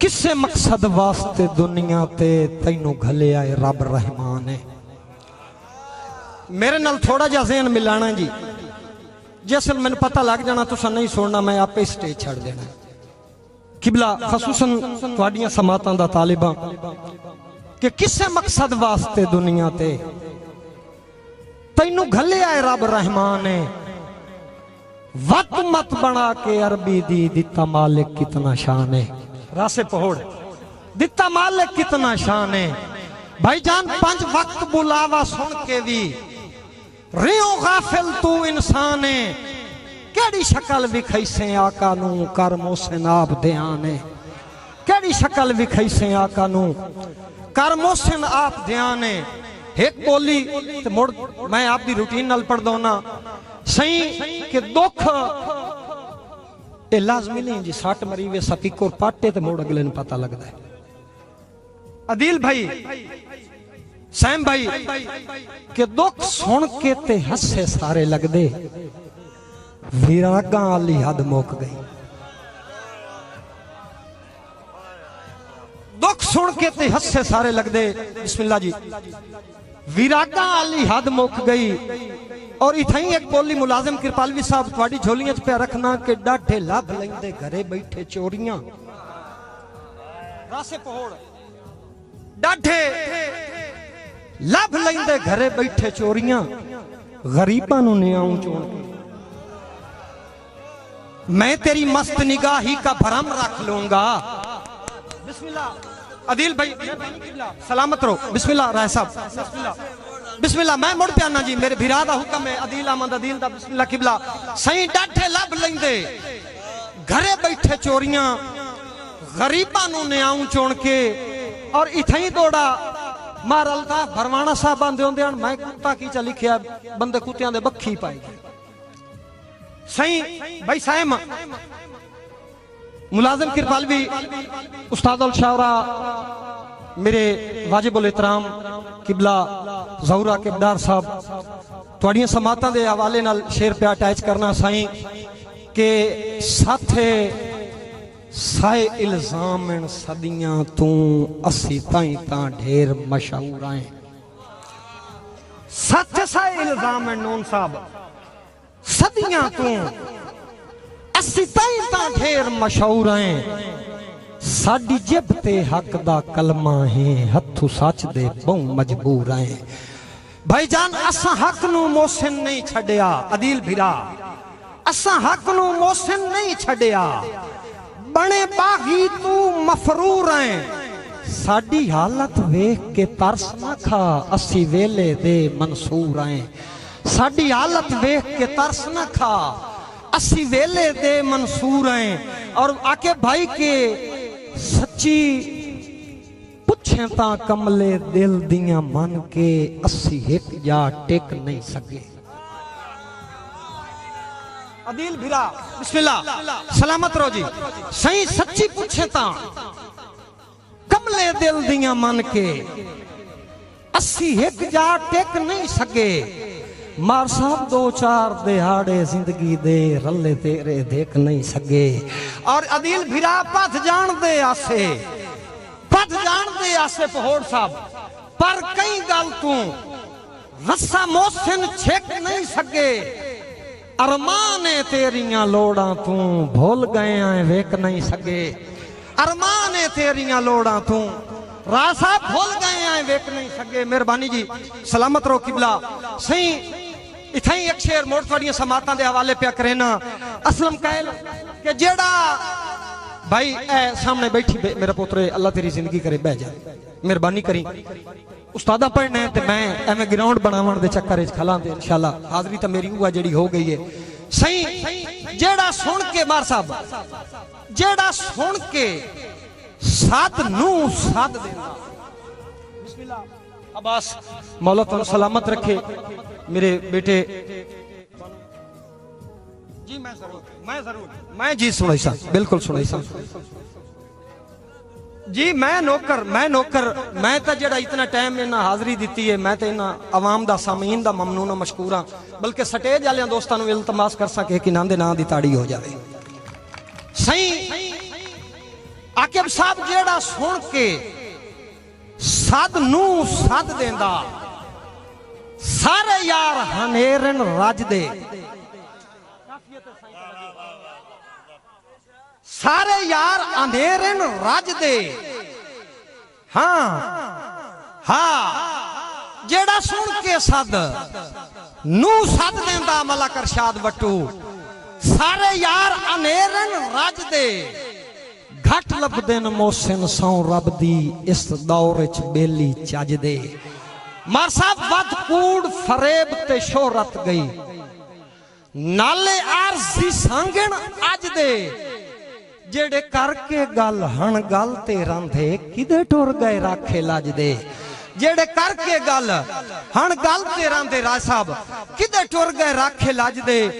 किसे मकसद वास्ते दुनिया ते तैनू घलिया है रब रहमान है। मेरे नाल थोड़ा जा ज़हन मिलाना जी, जिस मैंने पता लग जाना तुसा नहीं सुनना, मैं आपे स्टेज छड़ देना। किबला खसूसन तुहाडियां समातां दा तालिबा कि किसे मकसद वास्ते दुनिया ते तैनू घलिया है रब रहमान है। वक्त मत बना के अरबी दी दिता मालिक कितना शान है। रासे पहोड़ दिता मालिक कितना शान है। भाईजान 5 वक्त बुलावा सुन के भी रियो गाफिल तू इंसान है। केड़ी शक्ल विखाई से आका नू कर मोहसिन आप ध्यान है। केड़ी शक्ल विखाई से आका नू कर मोहसिन आप ध्यान है। एक बोली ते मुड़ मैं आप दी रूटीन नाल पढ़ दो ना सही कि दुख ये लाजमी नहीं जी। 60 मरी वे सफीकोर पाटे ते मुड़ अगले ने पता लगता है। अदील भाई सैम भाई के दुख सुन के ते हसे सारे लगदे विरागा वाली हद मुक गई। दुख सुन के ते हसे सारे लगदे बिस्मिल्लाह जी विरागा वाली हद मुक गई। और इथाई एक बोली मुलाजिम कृपालवी साहब थोड़ी झोलियां च पे रखना कि डाढे लभ लेंदे घरे बैठे चोरियां। रासे पहोड़ डाढे लभ लेंदे घरे बैठे चोरियां गरीबां नूं न्याऊं चोण के। मैं तेरी मस्त निगाही का भरम रख लूंगा। बिस्मिल्लाह अदील भाई सलामत रहो। बिस्मिल्लाह राय साहब बिस्मिल्लाह बिस्मिल्लाह। मैं मुड़ प्याना जी मेरे भिरा दा हुक्म है अदील अहमद अदील दा बिस्मिल्लाह किबला सही डाठे लब लेंदे घरे बैठे चोरियां गरीबां नूं न्याऊं चुन के। और इथई दौड़ा मार अल्ताफ भरवाना साहब आंदे होंदे हन मैं कुत्ता की चा लिखिया बंदे कुत्तियां दे बखी पाई सही भाई साहब मुलाजिम कृपालवी उस्ताद उल शावरा मेरे वाजिबुल इतराम किबला ज़हूरा किबदार साहब थोड़ियां समातां दे हवाले नाल शेर पे अटैच करना साईं के साथे साए इल्जाम सदियां तू असी ताई ता ढेर मशहूर आए। साथे साए इल्जाम नून साहब सदियां तू असी ताई ता ढेर मशहूर आए। साडी जिब ते हक दा कलमा है हथू सच दे बहु मजबूर आए। भाईजान असा हक नू मोहसिन नहीं छड़िया अदील भिरा असा हक नू मोहसिन नहीं छड़िया बने बागी तू मफरूर आए। साडी हालत वेख के तरस ना खा असी वेले दे मंसूर आए। साडी हालत वेख के तरस ना खा असी वेले दे मंसूर आए। और आके भाई के सच्ची पुछे ता कमले दिल दियां मन के असी एक जा टेक नहीं सके। अदील भिरा बिस्मिल्लाह सलामत रहो जी सही सच्ची पूछे ता कमले दिल दियां मन के असी एक जा टेक नहीं सके। मार साहब 2-4 दिहाड़े जिंदगी दे रले तेरे देख नहीं सके। और अदील भिरा पथ जान दे आसे पहोड़ साहब पर कई गल तू रस्सा मोहसिन छेक नहीं सके। अरमान तेरियां लोड़ा तू भूल गए हैं वेख नहीं सके। अरमान तेरियां लोड़ा तू राह साहब भूल गए हैं वेख नहीं सके। मेहरबानी जी सलामत रहो किबला सही इथाई एक शेर मोड़ थोड़ियां समातां दे हवाले पे करेना। असलम कहल के जेड़ा भाई ए सामने बैठी मेरा पुत्र अल्लाह तेरी जिंदगी करे बह जा मेहरबानी करी उस्तादा पढ़ना है ते मैं एवं ग्राउंड बनावन दे चक्कर विच खला दे इंशाल्लाह हाजरी तो मेरी हुआ जेड़ी हो गई है सही। जेड़ा सुन के बार साहब जेड़ा सुन के साथ नू साथ देना बिस्मिल्लाह अब्बास मौला तुम सलामत रखे मेरे बेटे जी। मैं जी सुनाई सा बिल्कुल सुनाई सा जी। मैं नौकर मैं तो जेड़ा इतना टाइम इन्ना हाजरी दी है मैं तो इन्ना आवाम दा सामीन दा ममनून मशकूर हाँ। बल्कि स्टेज वाले दोस्तों को इल्तमास कर सके कि नाम दे नाम दी ताड़ी हो जाए सही। आकिब साहब जेड़ा सुन के सद नू सद देंदा सारे यार हनेरन रज दे सारे यार अंधेरन रज दे हाँ हाँ जेड़ा सुन के सद नू सद देंदा मलक अरशाद बट्टू सारे यार अनेरन रज दे घट लभदेन मोहसिन सौ रब दी इस दौर च बेली चज दे मार साहब वध कूड़ फरेब ते शोहरत गई नाले आरजी सांगण अज दे जेड़े करके गल हण गल ते रंधे किदे टुर गए राखे लज दे जेड़े करके गल हण गल ते रंधे राज साहब किदे टुर गए राखे लज दे।